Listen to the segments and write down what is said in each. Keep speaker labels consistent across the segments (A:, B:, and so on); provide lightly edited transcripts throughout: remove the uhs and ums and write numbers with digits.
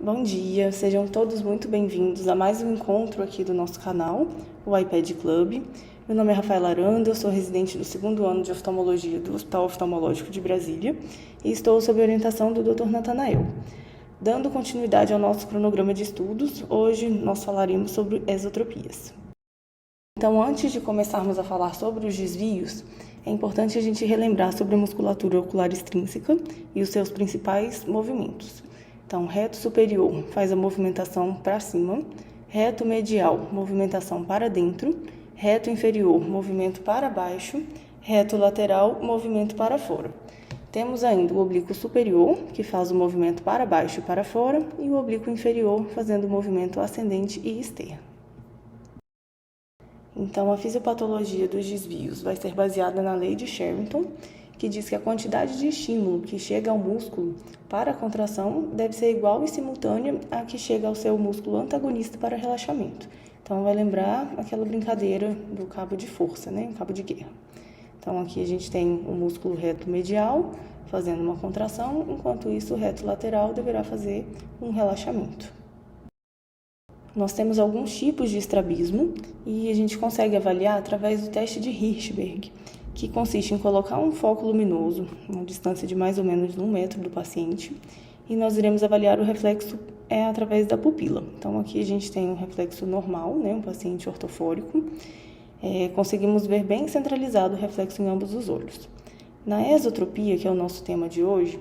A: Bom dia, sejam todos muito bem-vindos a mais um encontro aqui do nosso canal, o iPad Club. Meu nome é Rafaela Aranda, eu sou residente do segundo ano de oftalmologia do Hospital Oftalmológico de Brasília e estou sob a orientação do Dr. Natanael. Dando continuidade ao nosso cronograma de estudos, hoje nós falaremos sobre exotropias. Então, antes de começarmos a falar sobre os desvios, é importante a gente relembrar sobre a musculatura ocular extrínseca e os seus principais movimentos. Então, reto superior faz a movimentação para cima, reto medial, movimentação para dentro, reto inferior, movimento para baixo, reto lateral, movimento para fora. Temos ainda o oblíquo superior, que faz o movimento para baixo e para fora, e o oblíquo inferior fazendo o movimento ascendente e externo. Então, a fisiopatologia dos desvios vai ser baseada na lei de Sherrington, que diz que a quantidade de estímulo que chega ao músculo para a contração deve ser igual e simultânea à que chega ao seu músculo antagonista para relaxamento. Então, vai lembrar aquela brincadeira do cabo de força, né? Cabo de guerra. Então, aqui a gente tem o músculo reto medial fazendo uma contração, enquanto isso o reto lateral deverá fazer um relaxamento. Nós temos alguns tipos de estrabismo e a gente consegue avaliar através do teste de Hirschberg, que consiste em colocar um foco luminoso, uma distância de mais ou menos 1 metro do paciente, e nós iremos avaliar o reflexo através da pupila. Então, aqui a gente tem um reflexo normal, né, um paciente ortofórico. Conseguimos ver bem centralizado o reflexo em ambos os olhos. Na esotropia, que é o nosso tema de hoje,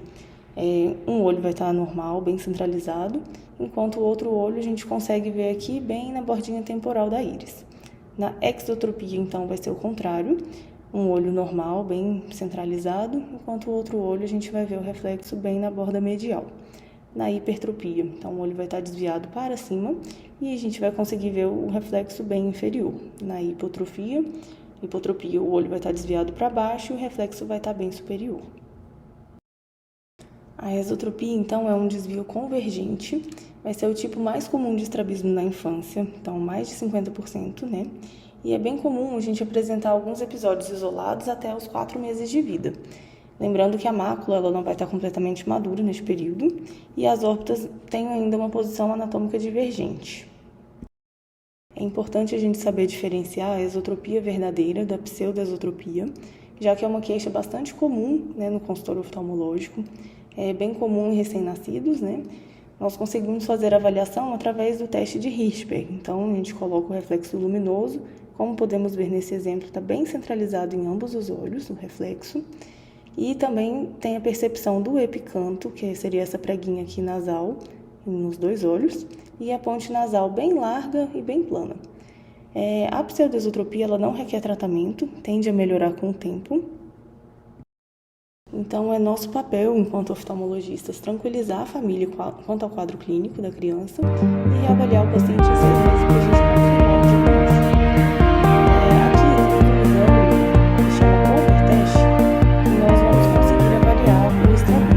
A: um olho vai estar normal, bem centralizado, enquanto o outro olho a gente consegue ver aqui bem na bordinha temporal da íris. Na exotropia, então, vai ser o contrário, um olho normal, bem centralizado, enquanto o outro olho a gente vai ver o reflexo bem na borda medial. Na hipertropia, então o olho vai estar desviado para cima e a gente vai conseguir ver o reflexo bem inferior. Na hipotropia, o olho vai estar desviado para baixo e o reflexo vai estar bem superior. A esotropia, então, é um desvio convergente, vai ser o tipo mais comum de estrabismo na infância, então mais de 50%, né? E é bem comum a gente apresentar alguns episódios isolados até os 4 meses de vida. Lembrando que a mácula ela não vai estar completamente madura neste período e as órbitas têm ainda uma posição anatômica divergente. É importante a gente saber diferenciar a esotropia verdadeira da pseudoesotropia, já que é uma queixa bastante comum, né, no consultório oftalmológico, é bem comum em recém-nascidos, né? Nós conseguimos fazer a avaliação através do teste de Hirschberg. Então, a gente coloca o reflexo luminoso, como podemos ver nesse exemplo, está bem centralizado em ambos os olhos, o reflexo. E também tem a percepção do epicanto, que seria essa preguinha aqui nasal, nos 2 olhos, e a ponte nasal bem larga e bem plana. A pseudoesotropia ela não requer tratamento, tende a melhorar com o tempo. Então, é nosso papel, enquanto oftalmologistas, tranquilizar a família quanto ao quadro clínico da criança e avaliar o paciente em 6 meses para a gente confirmar o diagnóstico. Aqui, nós temos um exame que chama Conver Test, e nós vamos conseguir avaliar o estrabismo.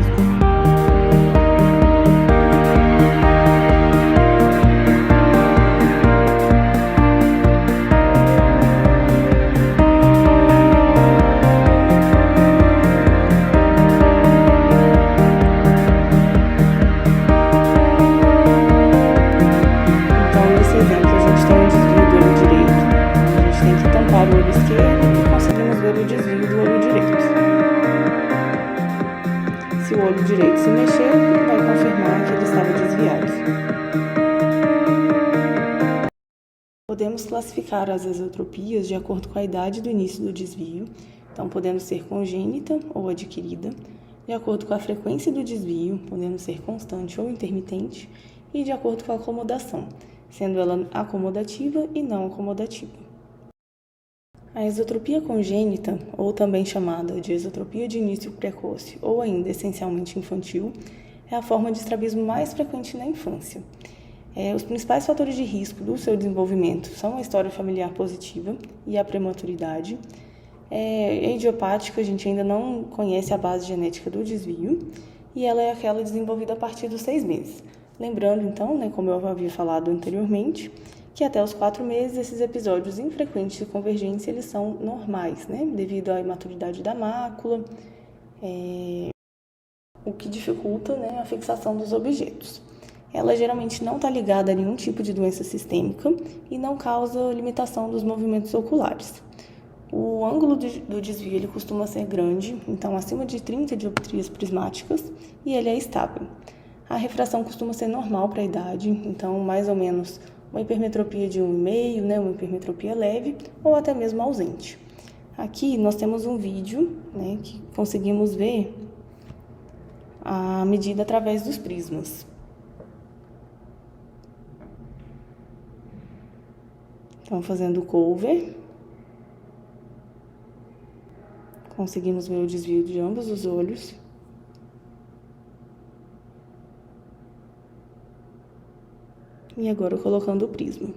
A: O olho esquerdo e conseguimos ver o desvio do olho direito. Se o olho direito se mexer, vai confirmar que ele estava desviado. Podemos classificar as esotropias de acordo com a idade do início do desvio, então podendo ser congênita ou adquirida, de acordo com a frequência do desvio, podendo ser constante ou intermitente, e de acordo com a acomodação, sendo ela acomodativa e não acomodativa. A esotropia congênita, ou também chamada de esotropia de início precoce ou ainda essencialmente infantil, é a forma de estrabismo mais frequente na infância. Os principais fatores de risco do seu desenvolvimento são a história familiar positiva e a prematuridade. Idiopática, a gente ainda não conhece a base genética do desvio e ela é aquela desenvolvida a partir dos 6 meses. Lembrando, então, né, como eu havia falado anteriormente, que até os 4 meses esses episódios infrequentes de convergência eles são normais, né? Devido à imaturidade da mácula, o que dificulta, né, a fixação dos objetos. ela geralmente não está ligada a nenhum tipo de doença sistêmica e não causa limitação dos movimentos oculares. O ângulo do desvio ele costuma ser grande, então acima de 30 dioptrias prismáticas, e ele é estável. A refração costuma ser normal para a idade, então mais ou menos uma hipermetropia de 1,5, né, uma hipermetropia leve ou até mesmo ausente. Aqui nós temos um vídeo, né, que conseguimos ver a medida através dos prismas. Então, fazendo o cover, conseguimos ver o desvio de ambos os olhos. E agora colocando o prisma.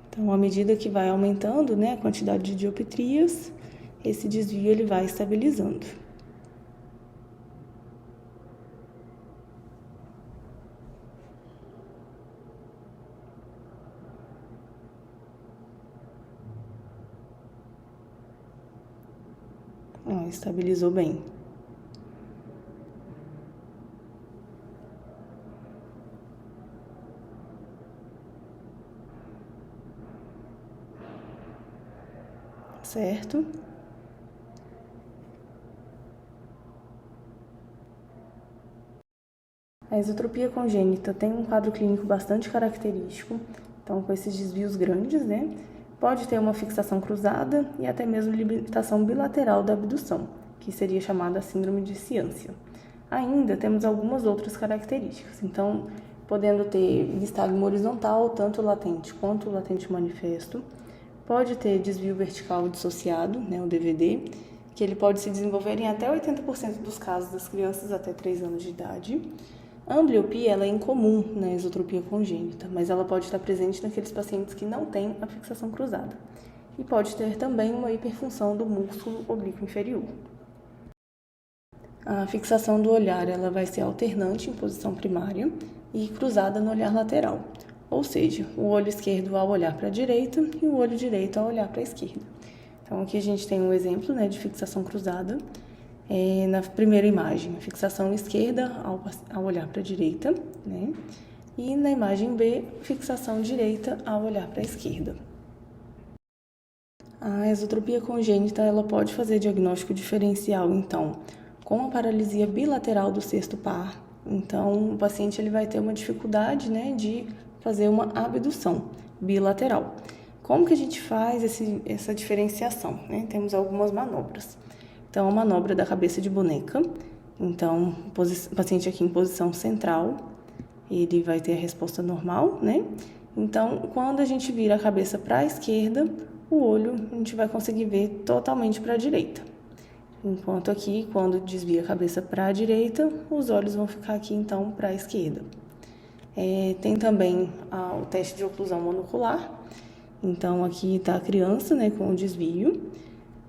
A: Então, à medida que vai aumentando, né, a quantidade de dioptrias, esse desvio ele vai estabilizando. Estabilizou bem. Certo? A esotropia congênita tem um quadro clínico bastante característico, então com esses desvios grandes, né? Pode ter uma fixação cruzada e até mesmo limitação bilateral da abdução, que seria chamada síndrome de ciância. Ainda temos algumas outras características, então podendo ter nistagmo horizontal, tanto latente quanto latente manifesto. Pode ter desvio vertical dissociado, né, o DVD, que ele pode se desenvolver em até 80% dos casos das crianças até 3 anos de idade. A ambliopia ela é incomum na esotropia congênita, mas ela pode estar presente naqueles pacientes que não têm a fixação cruzada. E pode ter também uma hiperfunção do músculo oblíquo inferior. A fixação do olhar ela vai ser alternante em posição primária e cruzada no olhar lateral, ou seja, o olho esquerdo ao olhar para a direita e o olho direito ao olhar para a esquerda. Então aqui a gente tem um exemplo, né, de fixação cruzada. Na primeira imagem, a fixação esquerda ao olhar para a direita, né? E na imagem B, fixação direita ao olhar para a esquerda. A esotropia congênita ela pode fazer diagnóstico diferencial, então, com a paralisia bilateral do sexto par. Então, o paciente ele vai ter uma dificuldade, né, de fazer uma abdução bilateral. Como que a gente faz essa diferenciação, né? Temos algumas manobras. Então, a manobra da cabeça de boneca. Então, o paciente aqui em posição central, ele vai ter a resposta normal, né? Então, quando a gente vira a cabeça para a esquerda, o olho a gente vai conseguir ver totalmente para a direita. Enquanto aqui, quando desvia a cabeça para a direita, os olhos vão ficar aqui, então, para a esquerda. Tem também o teste de oclusão monocular. Então, aqui está a criança, né, com o desvio.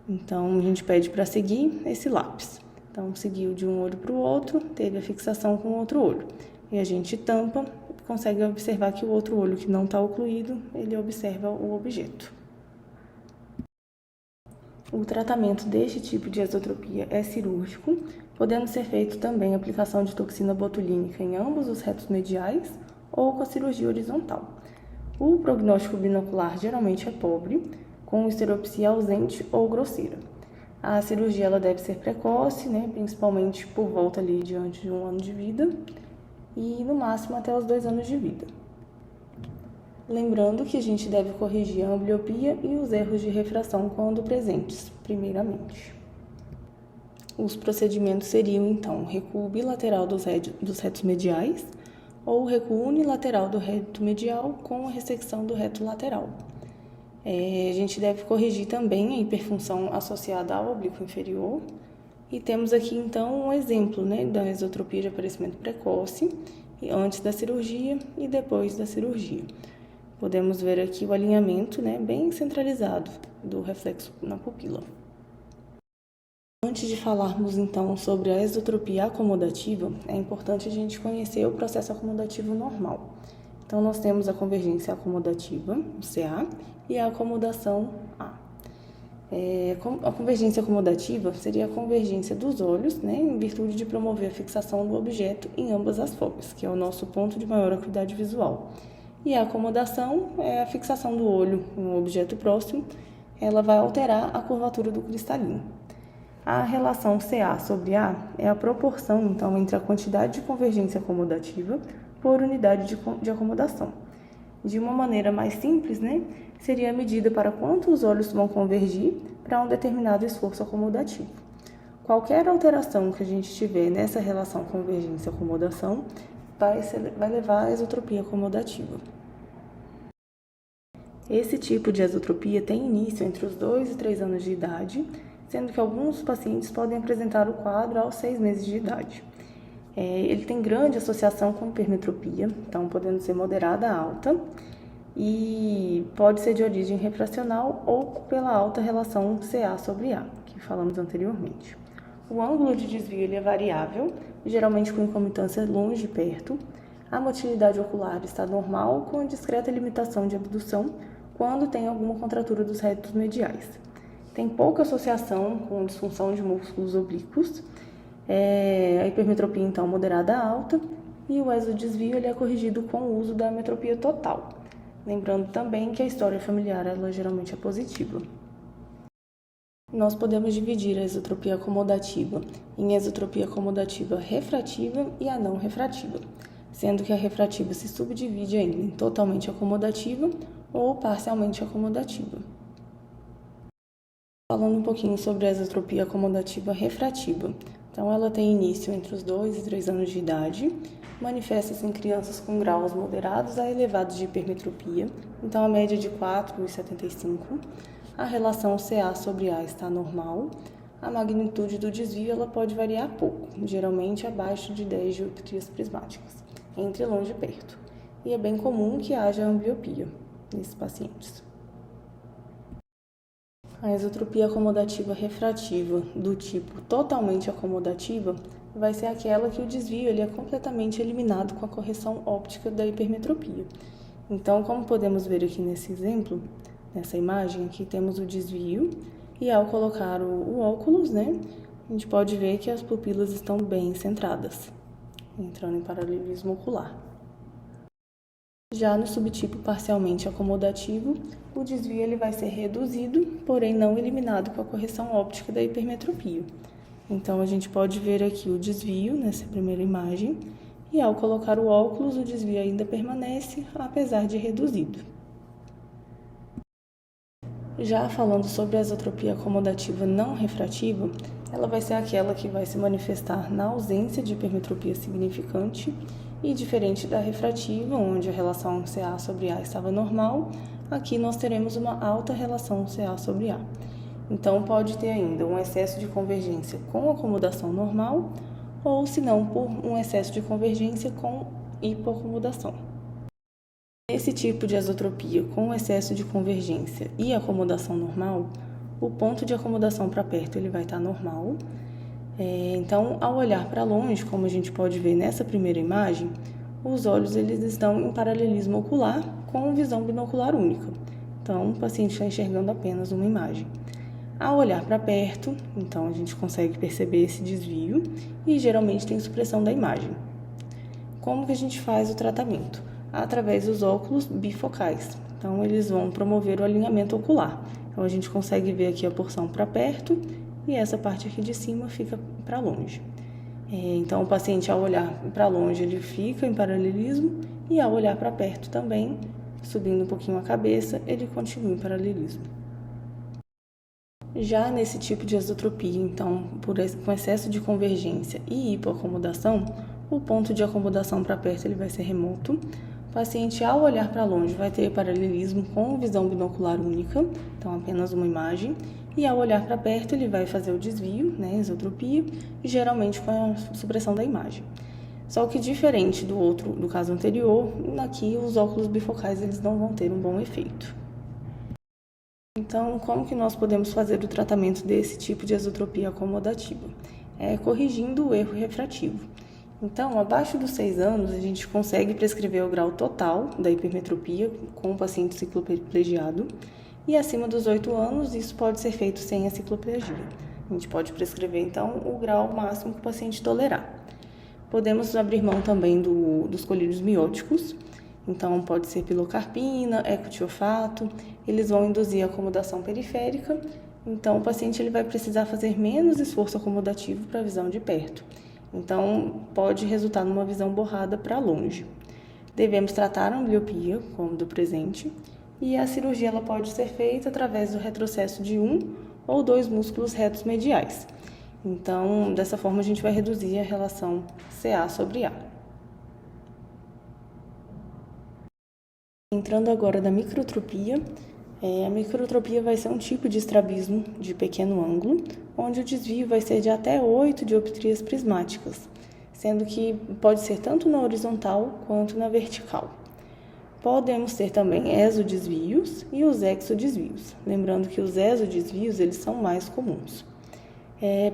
A: Então, a gente pede para seguir esse lápis. Então, seguiu de um olho para o outro, teve a fixação com o outro olho. E a gente tampa, consegue observar que o outro olho que não está ocluído, ele observa o objeto. O tratamento deste tipo de esotropia é cirúrgico, podendo ser feito também a aplicação de toxina botulínica em ambos os retos mediais ou com a cirurgia horizontal. O prognóstico binocular geralmente é pobre, com esteropsia ausente ou grosseira. A cirurgia ela deve ser precoce, né, principalmente por volta ali diante de 1 ano de vida e no máximo até os 2 anos de vida. Lembrando que a gente deve corrigir a ambliopia e os erros de refração quando presentes, primeiramente. Os procedimentos seriam, então, recuo bilateral dos retos mediais ou recuo unilateral do reto medial com a ressecção do reto lateral. A gente deve corrigir também a hiperfunção associada ao oblíquo inferior. E temos aqui, então, um exemplo, né, da esotropia de aparecimento precoce, antes da cirurgia e depois da cirurgia. Podemos ver aqui o alinhamento, né, bem centralizado do reflexo na pupila. Antes de falarmos, então, sobre a esotropia acomodativa, é importante a gente conhecer o processo acomodativo normal. Então, nós temos a convergência acomodativa, o CA, e a acomodação A. A convergência acomodativa seria a convergência dos olhos, né, em virtude de promover a fixação do objeto em ambas as focas, que é o nosso ponto de maior acuidade visual. E a acomodação é a fixação do olho em um objeto próximo, ela vai alterar a curvatura do cristalino. A relação CA sobre A é a proporção, então, entre a quantidade de convergência acomodativa por unidade de acomodação. De uma maneira mais simples, né, seria a medida para quanto os olhos vão convergir para um determinado esforço acomodativo. Qualquer alteração que a gente tiver nessa relação convergência-acomodação vai levar à esotropia acomodativa. Esse tipo de esotropia tem início entre os 2 e 3 anos de idade, sendo que alguns pacientes podem apresentar o quadro aos 6 meses de idade. Ele tem grande associação com hipermetropia, então podendo ser moderada a alta, e pode ser de origem refracional ou pela alta relação CA sobre A, que falamos anteriormente. O ângulo de desvio ele é variável, geralmente com incomitância longe e perto. A motilidade ocular está normal, com discreta limitação de abdução, quando tem alguma contratura dos retos mediais. Tem pouca associação com disfunção de músculos oblíquos. A hipermetropia, então, moderada a alta, e o exodesvio ele é corrigido com o uso da metropia total. Lembrando também que a história familiar ela geralmente é positiva. Nós podemos dividir a esotropia acomodativa em esotropia acomodativa refrativa e a não refrativa, sendo que a refrativa se subdivide ainda em totalmente acomodativa ou parcialmente acomodativa. Falando um pouquinho sobre a esotropia acomodativa refrativa. Então, ela tem início entre os 2 e 3 anos de idade, manifesta-se em crianças com graus moderados a elevados de hipermetropia, então a média de 4,75. A relação CA sobre A está normal. A magnitude do desvio ela pode variar pouco, geralmente abaixo de 10 dioptrias prismáticas, entre longe e perto. E é bem comum que haja ambliopia nesses pacientes. A esotropia acomodativa refrativa do tipo totalmente acomodativa vai ser aquela que o desvio ele é completamente eliminado com a correção óptica da hipermetropia. Então, como podemos ver aqui nesse exemplo, nessa imagem, aqui temos o desvio e ao colocar o óculos, né, a gente pode ver que as pupilas estão bem centradas, entrando em paralelismo ocular. Já no subtipo parcialmente acomodativo, o desvio ele vai ser reduzido, porém não eliminado com a correção óptica da hipermetropia. Então, a gente pode ver aqui o desvio nessa primeira imagem, e ao colocar o óculos, o desvio ainda permanece, apesar de reduzido. Já falando sobre a esotropia acomodativa não refrativa, ela vai ser aquela que vai se manifestar na ausência de hipermetropia significante, e diferente da refrativa, onde a relação CA sobre A estava normal, aqui nós teremos uma alta relação CA sobre A. Então, pode ter ainda um excesso de convergência com acomodação normal, ou se não, por um excesso de convergência com hipoacomodação. Nesse tipo de esotropia com excesso de convergência e acomodação normal, o ponto de acomodação para perto ele vai estar normal. Então, ao olhar para longe, como a gente pode ver nessa primeira imagem, os olhos eles estão em paralelismo ocular com visão binocular única. Então, o paciente está enxergando apenas uma imagem. Ao olhar para perto, então a gente consegue perceber esse desvio e geralmente tem supressão da imagem. Como que a gente faz o tratamento? Através dos óculos bifocais. Então, eles vão promover o alinhamento ocular. Então, a gente consegue ver aqui a porção para perto e essa parte aqui de cima fica para longe. Então, o paciente, ao olhar para longe, ele fica em paralelismo e ao olhar para perto também, subindo um pouquinho a cabeça, ele continua em paralelismo. Já nesse tipo de esotropia, então, com excesso de convergência e hipoacomodação, o ponto de acomodação para perto ele vai ser remoto. O paciente, ao olhar para longe, vai ter paralelismo com visão binocular única, então apenas uma imagem. E ao olhar para perto, ele vai fazer o desvio, né, esotropia, e geralmente com a supressão da imagem. Só que diferente do caso anterior, aqui os óculos bifocais eles não vão ter um bom efeito. Então, como que nós podemos fazer o tratamento desse tipo de esotropia acomodativa? Corrigindo o erro refrativo. Então, abaixo dos 6 anos, a gente consegue prescrever o grau total da hipermetropia com o paciente cicloplegiado. E acima dos 8 anos, isso pode ser feito sem a cicloplegia. A gente pode prescrever, então, o grau máximo que o paciente tolerar. Podemos abrir mão também dos colírios mióticos, então pode ser pilocarpina, ecotiofato, eles vão induzir a acomodação periférica, então o paciente ele vai precisar fazer menos esforço acomodativo para a visão de perto, então pode resultar numa visão borrada para longe. Devemos tratar a ambliopia, como do presente, e a cirurgia ela pode ser feita através do retrocesso de um ou dois músculos retos mediais. Então, dessa forma, a gente vai reduzir a relação CA sobre A. Entrando agora na microtropia, a microtropia vai ser um tipo de estrabismo de pequeno ângulo, onde o desvio vai ser de até 8 dioptrias prismáticas, sendo que pode ser tanto na horizontal quanto na vertical. Podemos ter também exodesvios e os exodesvios, lembrando que os exodesvios eles são mais comuns.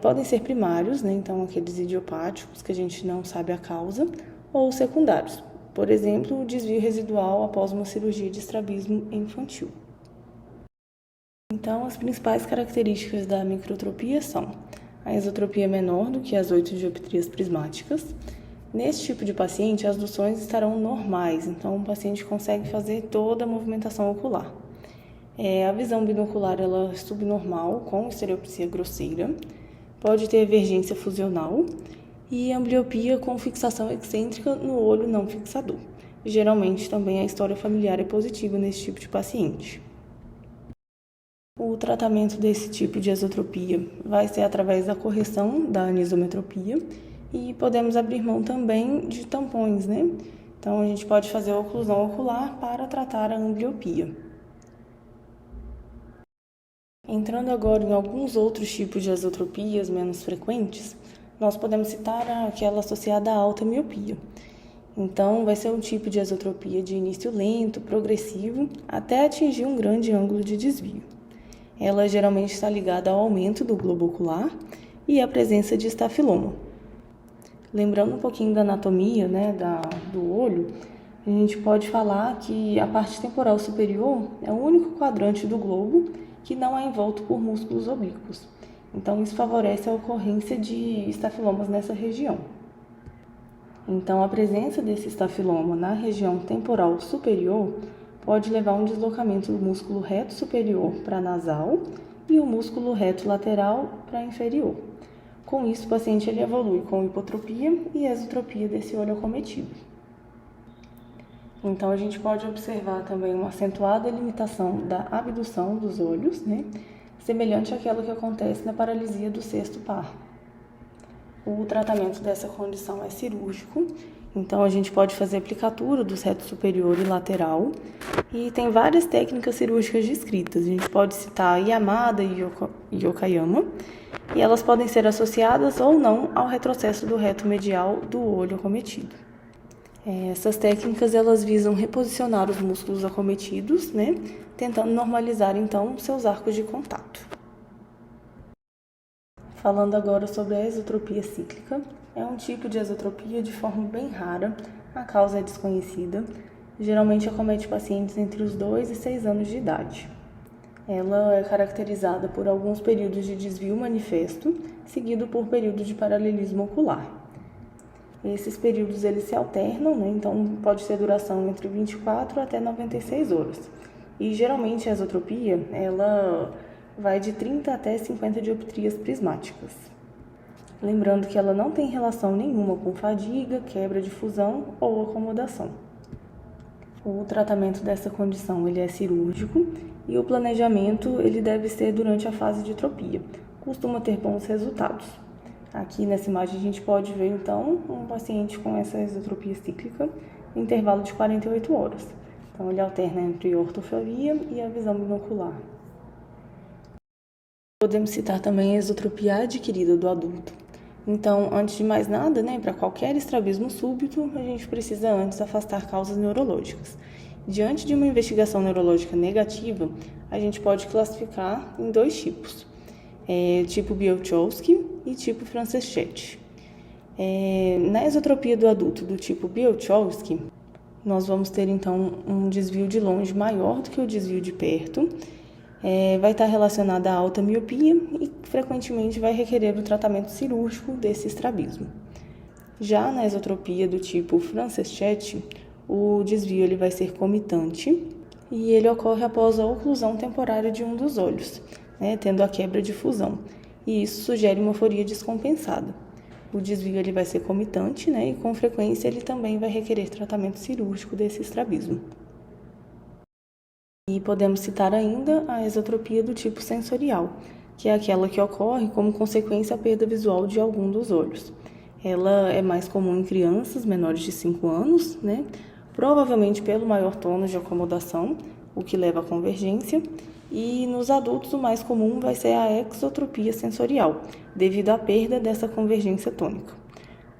A: Podem ser primários, né? Então aqueles idiopáticos que a gente não sabe a causa, ou secundários, por exemplo, o desvio residual após uma cirurgia de estrabismo infantil. Então, as principais características da microtropia são a esotropia menor do que as 8 dioptrias prismáticas. Nesse tipo de paciente, as luções estarão normais, então o paciente consegue fazer toda a movimentação ocular. A visão binocular ela é subnormal, com estereopsia grosseira, pode ter emergência fusional e ambliopia com fixação excêntrica no olho não fixador. Geralmente também a história familiar é positiva nesse tipo de paciente. O tratamento desse tipo de esotropia vai ser através da correção da anisometropia e podemos abrir mão também de tampões, né? Então a gente pode fazer a oclusão ocular para tratar a ambliopia. Entrando agora em alguns outros tipos de esotropias menos frequentes, nós podemos citar aquela associada à alta miopia. Então, vai ser um tipo de esotropia de início lento, progressivo, até atingir um grande ângulo de desvio. Ela geralmente está ligada ao aumento do globo ocular e à presença de estafiloma. Lembrando um pouquinho da anatomia, né, do olho, a gente pode falar que a parte temporal superior é o único quadrante do globo que não é envolto por músculos oblíquos. Então, isso favorece a ocorrência de estafilomas nessa região. Então, a presença desse estafiloma na região temporal superior pode levar a um deslocamento do músculo reto superior para nasal e o músculo reto lateral para inferior. Com isso, o paciente ele evolui com hipotropia e esotropia desse olho acometido. Então, a gente pode observar também uma acentuada limitação da abdução dos olhos, né? Semelhante àquela que acontece na paralisia do sexto par. O tratamento dessa condição é cirúrgico, então a gente pode fazer aplicatura dos retos superior e lateral, e tem várias técnicas cirúrgicas descritas. A gente pode citar Yamada e Yokoyama, e elas podem ser associadas ou não ao retrocesso do reto medial do olho acometido. Essas técnicas elas visam reposicionar os músculos acometidos, né, tentando normalizar então seus arcos de contato. Falando agora sobre a esotropia cíclica, é um tipo de esotropia de forma bem rara, a causa é desconhecida, geralmente acomete pacientes entre os 2 e 6 anos de idade. Ela é caracterizada por alguns períodos de desvio manifesto, seguido por período de paralelismo ocular. Esses períodos eles se alternam, né? Então pode ter duração entre 24 até 96 horas. E geralmente a esotropia ela vai de 30 até 50 dioptrias prismáticas. Lembrando que ela não tem relação nenhuma com fadiga, quebra de fusão ou acomodação. O tratamento dessa condição ele é cirúrgico e o planejamento ele deve ser durante a fase de tropia. Costuma ter bons resultados. Aqui nessa imagem a gente pode ver então um paciente com essa esotropia cíclica no intervalo de 48 horas. Então ele alterna entre ortoforia e a visão binocular. Podemos citar também a esotropia adquirida do adulto. Então, antes de mais nada, né, para qualquer estrabismo súbito, a gente precisa antes afastar causas neurológicas. Diante de uma investigação neurológica negativa, a gente pode classificar em 2 tipos. Tipo Bielchowski e tipo Franceschetti. Na esotropia do adulto do tipo Bielchowski, nós vamos ter então um desvio de longe maior do que o desvio de perto vai estar relacionada à alta miopia e frequentemente vai requerer o tratamento cirúrgico desse estrabismo. Já na esotropia do tipo Franceschetti, o desvio ele vai ser comitante e ele ocorre após a oclusão temporária de um dos olhos, tendo a quebra de fusão, e isso sugere uma foria descompensada. O desvio ele vai ser comitante, e com frequência ele também vai requerer tratamento cirúrgico desse estrabismo. E podemos citar ainda a esotropia do tipo sensorial, que é aquela que ocorre como consequência da perda visual de algum dos olhos. Ela é mais comum em crianças menores de 5 anos, provavelmente pelo maior tônus de acomodação, o que leva à convergência, e nos adultos o mais comum vai ser a exotropia sensorial, devido à perda dessa convergência tônica.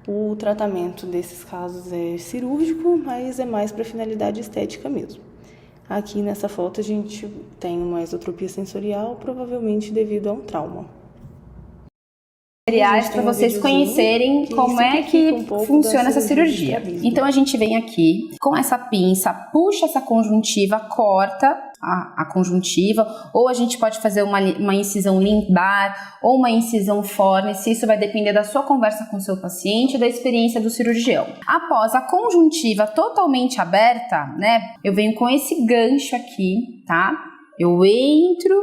A: O tratamento desses casos é cirúrgico, mas é mais para finalidade estética mesmo. Aqui nessa foto a gente tem uma esotropia sensorial, provavelmente devido a um trauma.
B: Para vocês conhecerem como é que funciona essa cirurgia. Então a gente vem aqui com essa pinça, puxa essa conjuntiva, corta a conjuntiva, ou a gente pode fazer uma incisão limbar ou uma incisão forceps, isso vai depender da sua conversa com o seu paciente e da experiência do cirurgião. Após a conjuntiva totalmente aberta, eu venho com esse gancho aqui, tá? Eu entro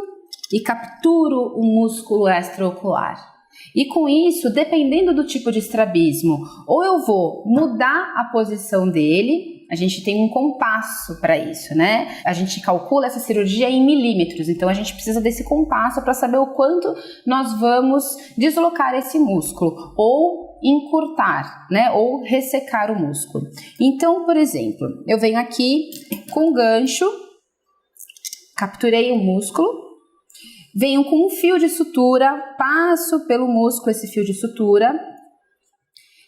B: e capturo o músculo extraocular. E com isso, dependendo do tipo de estrabismo, ou eu vou mudar a posição dele, a gente tem um compasso para isso, A gente calcula essa cirurgia em milímetros, então a gente precisa desse compasso para saber o quanto nós vamos deslocar esse músculo, ou encurtar, ou ressecar o músculo. Então, por exemplo, eu venho aqui com o gancho, capturei o músculo, venho com um fio de sutura, passo pelo músculo esse fio de sutura.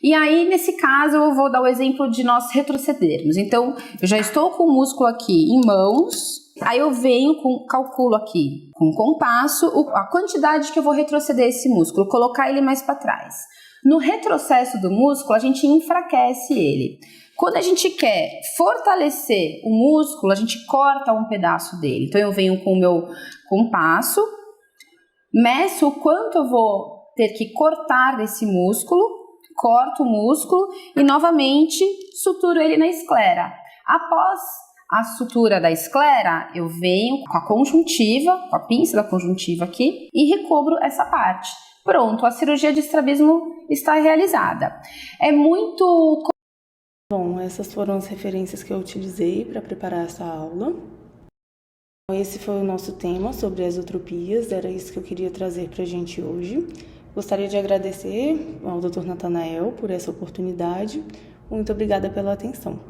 B: E aí, nesse caso, eu vou dar o exemplo de nós retrocedermos. Então, eu já estou com o músculo aqui em mãos, aí eu venho, calculo aqui com o compasso a quantidade que eu vou retroceder esse músculo, colocar ele mais para trás. No retrocesso do músculo, a gente enfraquece ele. Quando a gente quer fortalecer o músculo, a gente corta um pedaço dele. Então, eu venho com o meu compasso, meço o quanto eu vou ter que cortar desse músculo, corto o músculo e, novamente, suturo ele na esclera. Após a sutura da esclera, eu venho com a conjuntiva, com a pinça da conjuntiva aqui, e recobro essa parte. Pronto, a cirurgia de estrabismo está realizada. É muito...
A: Bom, essas foram as referências que eu utilizei para preparar essa aula. Esse foi o nosso tema sobre esotropias, era isso que eu queria trazer para a gente hoje. Gostaria de agradecer ao Dr. Natanael por essa oportunidade. Muito obrigada pela atenção.